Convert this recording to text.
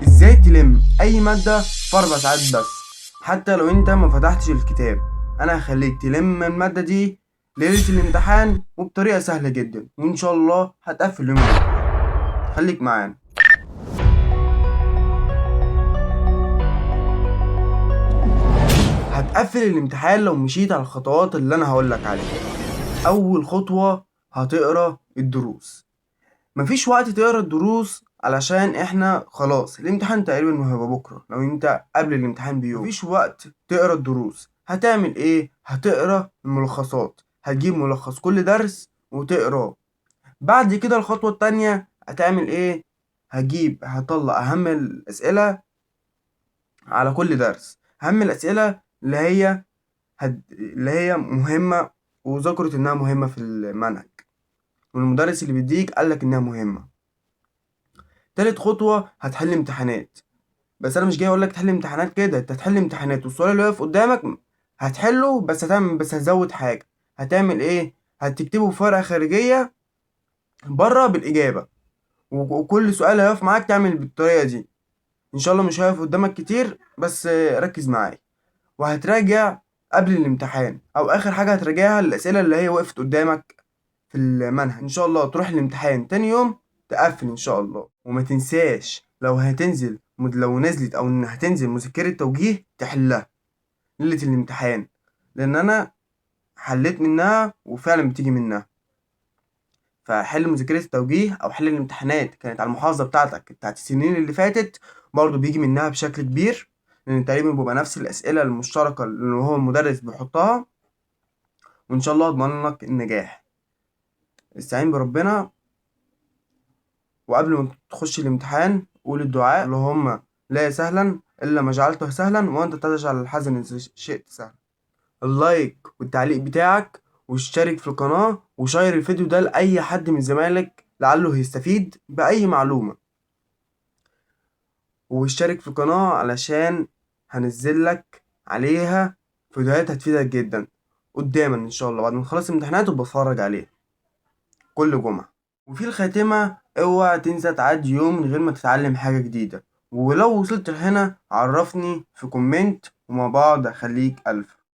ازاي تلم اي مادة في 4 ساعات بس، حتى لو انت ما فتحتش الكتاب. انا هخليك تلم المادة دي ليلة الامتحان وبطريقة سهلة جدا، وان شاء الله هتقفل اليوم ده. خليك معانا. هتقفل الامتحان لو مشيت على الخطوات اللي انا هقولك عليها. اول خطوة هتقرا الدروس. مفيش وقت تقرا الدروس علشان احنا خلاص الامتحان تقريبا هيبقى بكره. لو انت قبل الامتحان بيوم مفيش وقت تقرا الدروس. هتعمل ايه؟ هتقرا الملخصات. هتجيب ملخص كل درس وتقراه. بعد كده الخطوة التانية هتعمل ايه؟ هطلع اهم الاسئلة على كل درس. اهم الاسئلة اللي هي مهمة وذكرت انها مهمة في المنهج، والمدرس اللي بيديك قالك انها مهمة. تالت خطوة هتحل امتحانات. بس انا مش جاي اقول لك تحل امتحانات كده، انت هتحل امتحانات والسؤال اللي واقف قدامك هتحله، بس هتزود حاجة. هتعمل ايه؟ هتكتبه في ورقة خارجية بره بالإجابة، وكل سؤال هيقف معاك تعمل بالطريقة دي. ان شاء الله مش هيقف قدامك كتير، بس ركز معايا. وهتراجع قبل الامتحان او اخر حاجة هتراجعها الأسئلة اللي هي وقفت قدامك في المنهج. ان شاء الله تروح الامتحان تاني يوم تقفل ان شاء الله. وما تنساش لو نزلت او ان هتنزل مذكرة توجيه تحلها ليلة الامتحان، لان انا حليت منها وفعلا بتيجي منها. فحل مذكرة التوجيه او حل الامتحانات كانت على المحافظة بتاعتك بتاعت السنين اللي فاتت برضه بيجي منها بشكل كبير، لان تقريبا بيبقى نفس الاسئلة المشتركة اللي هو المدرس بيحطها. وان شاء الله اضمن لك النجاح. استعين بربنا، وقبل ما تخش الامتحان قول الدعاء اللهم لا سهلا إلا ما جعلته سهلا وأنت تجعل الحزن إذا شئت سهلا. اللايك والتعليق بتاعك، واشترك في القناة وشير الفيديو ده لأي حد من زمايلك لعله هيستفيد بأي معلومة. واشترك في القناة علشان هنزلك عليها فيديوهات هتفيدك جدا قداما إن شاء الله بعد ما نخلص الامتحانات وبتفرج عليها كل جمعة. وفي الخاتمة اوعى تنسى تعدي يوم من غير ما تتعلم حاجة جديدة. ولو وصلت لهنا عرفني في كومنت ومع بعض اخليك ألف.